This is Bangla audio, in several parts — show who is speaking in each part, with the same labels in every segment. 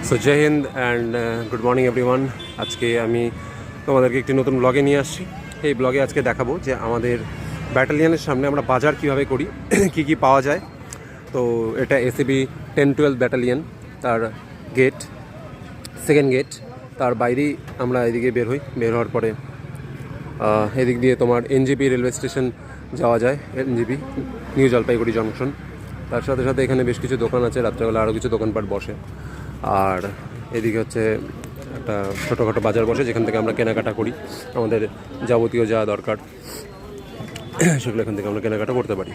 Speaker 1: সো জয় হিন্দ অ্যান্ড গুড মর্নিং এভরিওয়ান। আজকে আমি তোমাদেরকে একটি নতুন ব্লগে নিয়ে আসছি। এই ব্লগে আজকে দেখাবো যে আমাদের ব্যাটালিয়নের সামনে আমরা বাজার কীভাবে করি, কি কি পাওয়া যায়। তো এটা এসিবি 10-12 ব্যাটালিয়ন, তার গেট, সেকেন্ড গেট। তার বাইরেই আমরা এদিকে বের হওয়ার পরে এদিক দিয়ে তোমার এনজিপি রেলওয়ে স্টেশন যাওয়া যায়, এনজিপি নিউ জলপাইগুড়ি জংশন। তার সাথে সাথে এখানে বেশ কিছু দোকান আছে, রাত্রেবেলা আরও কিছু দোকানপাট বসে। আর এদিকে হচ্ছে একটা ছোটোখাটো বাজার বসে, যেখান থেকে আমরা কেনাকাটা করি আমাদের যাবতীয় যা দরকার সেগুলো এখান থেকে আমরা কেনাকাটা করতে পারি।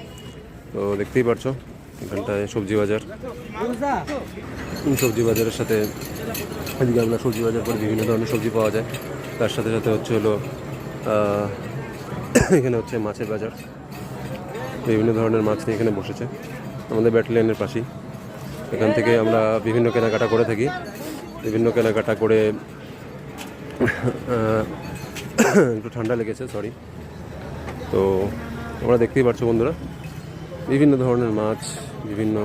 Speaker 1: তো দেখতেই পারছো এখানটায় সবজি বাজারের সাথে এদিকে আমরা সবজি বাজার করে বিভিন্ন ধরনের সবজি পাওয়া যায়। তার সাথে সাথে হচ্ছে হলো এখানে হচ্ছে মাছের বাজার, বিভিন্ন ধরনের মাছ নিয়ে এখানে বসেছে আমাদের ব্যাটালিয়নের পাশেই। এখান থেকে আমরা বিভিন্ন কেনাকাটা করে থাকি, বিভিন্ন কেনাকাটা করে একটু ঠান্ডা লেগেছে, সরি। তো তোমরা দেখতেই পাচ্ছ বন্ধুরা, বিভিন্ন ধরনের মাছ, বিভিন্ন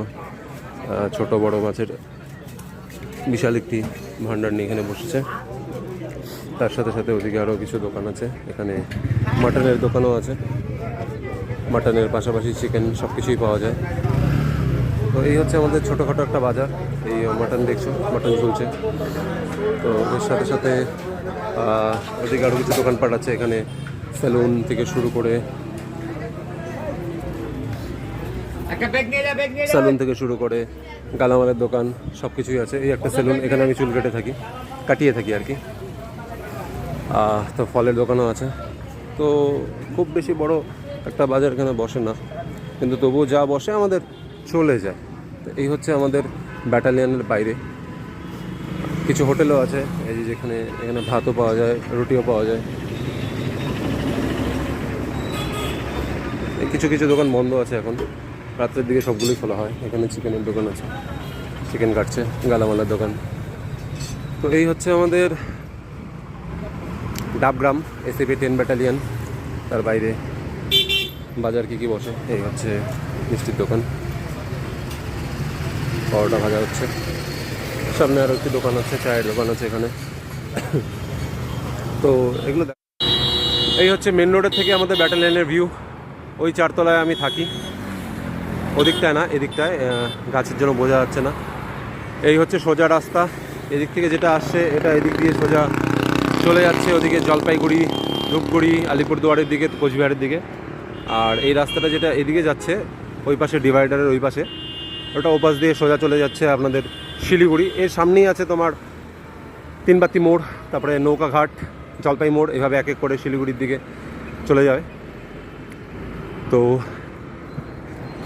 Speaker 1: ছোট বড় মাছের বিশাল একটি ভান্ডার নিয়ে এখানে বসেছে। তার সাথে সাথে ওদিকে আরও কিছু দোকান আছে, এখানে মাটনের দোকানও আছে, মাটনের পাশাপাশি চিকেন সব কিছুই পাওয়া যায়। তো এই হচ্ছে আমাদের ছোটোখাটো একটা বাজার। এই মাটন দেখছো, মাটন চলছে। তো এর সাথে সাথে ওদিকে আরও কিছু দোকানপাট আছে, এখানে সেলুন থেকে শুরু করে গালামালের দোকান সব কিছুই আছে। এই একটা সেলুন, এখানে আমি চুল কাটিয়ে থাকি আর কি। তো ফলের দোকানও আছে। তো খুব বেশি বড় একটা বাজার এখানে বসে না, কিন্তু তবুও যা বসে আমাদের চলে যায়। তো এই হচ্ছে আমাদের ব্যাটালিয়নের বাইরে কিছু হোটেলও আছে, এই যে এখানে ভাতও পাওয়া যায়, রুটিও পাওয়া যায়। কিছু কিছু দোকান বন্ধ আছে এখন, রাত্রের দিকে সবগুলোই খোলা হয়। এখানে চিকেনের দোকান আছে, চিকেন কাটছে, গালামালার দোকান। তো এই হচ্ছে আমাদের ডাবগ্রাম এসিবি 10 ব্যাটালিয়ন। তার বাইরে বাজার কি বসে, এই হচ্ছে মিষ্টির দোকান, পরোটা ভাজা হচ্ছে। সামনে আরও একটি দোকান আছে, চায়ের দোকান আছে এখানে। তো এগুলো এই হচ্ছে মেন রোডের থেকে আমাদের ব্যাটালিয়নের ভিউ। ওই 4 তলায় আমি থাকি, ওদিকটায় না, এদিকটায় গাছের জন্য বোঝা যাচ্ছে না। এই হচ্ছে সোজা রাস্তা, এদিক থেকে যেটা আসছে এটা এদিক দিয়ে সোজা চলে যাচ্ছে ওদিকে জলপাইগুড়ি, ধূপগুড়ি, আলিপুরদুয়ারের দিকে, কোচবিহারের দিকে। আর এই রাস্তাটা যেটা এদিকে যাচ্ছে ওই পাশে ডিভাইডারের ওই পাশে, ওটা ওপাশ দিয়ে সোজা চলে যাচ্ছে আপনাদের শিলিগুড়ি। এর সামনেই আছে তোমার 3 বাতি মোড়, তারপরে নৌকাঘাট, জলপাই মোড়, এভাবে এক এক করে শিলিগুড়ির দিকে চলে যাবে। তো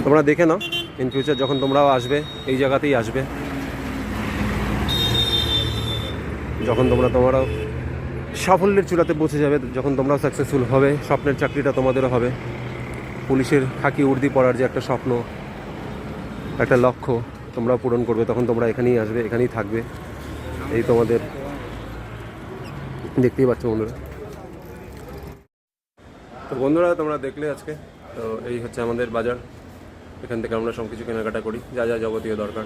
Speaker 1: তোমরা দেখে নাও, ইন ফিউচার যখন তোমরাও আসবে এই জায়গাতেই আসবে, যখন তোমরাও সাফল্যের চূড়াতে পৌঁছে যাবে, যখন তোমরাও সাকসেসফুল হবে, স্বপ্নের চাকরিটা তোমাদেরও হবে, পুলিশের খাকি উর্দি পড়ার যে একটা স্বপ্ন, একটা লক্ষ্য তোমরা পূরণ করবে, তখন তোমরা এখানেই আসবে, এখানেই থাকবে। এই তোমাদের দেখতেই পাচ্ছ বন্ধুরা। তো বন্ধুরা তোমরা দেখলে আজকে, তো এই হচ্ছে আমাদের বাজার। এখান থেকে আমরা সব কিছু কেনাকাটা করি, যা যা যাবতীয় দরকার।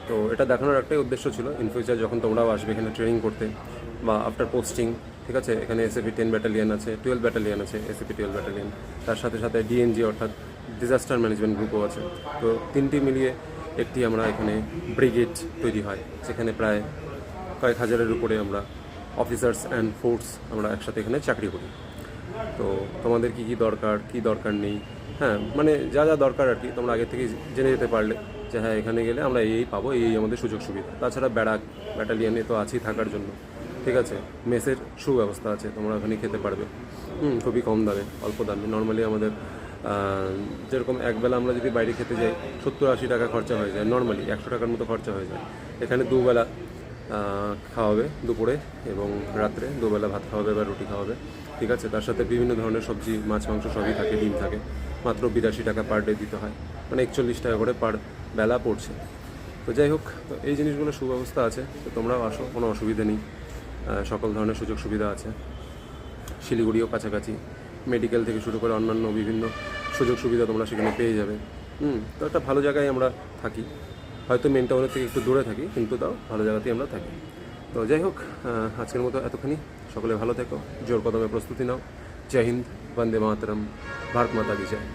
Speaker 1: তো এটা দেখানোর একটাই উদ্দেশ্য ছিল, ইন ফিউচার যখন তোমরাও আসবে এখানে ট্রেনিং করতে বা আফটার পোস্টিং, ঠিক আছে। এখানে এসিপি 10 ব্যাটালিয়ন আছে, 12 ব্যাটালিয়ন আছে, এসিপি 12 ব্যাটালিয়ন। তার সাথে সাথে ডিএনজি অর্থাৎ ডিজাস্টার ম্যানেজমেন্ট গ্রুপও আছে। তো 3টি মিলিয়ে একটি আমরা এখানে ব্রিগেড তৈরি হয়, যেখানে প্রায় কয়েক হাজারের উপরে আমরা অফিসার্স অ্যান্ড ফোর্স আমরা একসাথে এখানে চাকরি করি। তো তোমাদের কি দরকার নেই, হ্যাঁ, মানে যা যা দরকার আর কি, তোমরা আগে থেকে জেনে যেতে পারলে যে হ্যাঁ এখানে গেলে আমরা এই পাবো, এই আমাদের সুযোগ সুবিধা। তাছাড়া ব্যাটালিয়নে তো আছেই থাকার জন্য, ঠিক আছে। মেসের সুব্যবস্থা আছে, তোমরা ওখানে খেতে পারবে খুবই কম দামে, অল্প দামে। নর্মালি আমাদের যেরকম একবেলা আমরা যদি বাইরে খেতে যাই 70-80 টাকা খরচা হয়ে যায়, নর্মালি 100 টাকার মতো খরচা হয়ে যায়। এখানে দুবেলা খাওয়াবে, দুপুরে এবং রাত্রে দুবেলা ভাত খাওয়াবে বা রুটি খাওয়াবে, ঠিক আছে। তার সাথে বিভিন্ন ধরনের সবজি, মাছ, মাংস সবই থাকে, ডিম থাকে। মাত্র 82 টাকা পার ডে দিতে হয়, মানে 41 টাকা করে পার বেলা পড়ছে। তো যাই হোক, তো এই জিনিসগুলো সুব্যবস্থা আছে। তো তোমরাও আসো, কোনো অসুবিধা নেই, সকল ধরনের সুযোগ সুবিধা আছে। শিলিগুড়িও কাছাকাছি, মেডিকেল থেকে শুরু করে অন্যান্য বিভিন্ন সুযোগ সুবিধা তোমরা সেখানে পেয়ে যাবে। তো একটা ভালো জায়গায় আমরা থাকি। হয়তো মেন টাউনের থেকে একটু দূরে থাকি, কিন্তু তাও ভালো জায়গাতেই আমরা থাকি। তো যাই হোক, আজকের মতো এতখানি। সকলে ভালো থেকো, জোর কদমে প্রস্তুতি নাও। জয় হিন্দ, বন্দে মাতরম, ভারত মাতা কি জয়।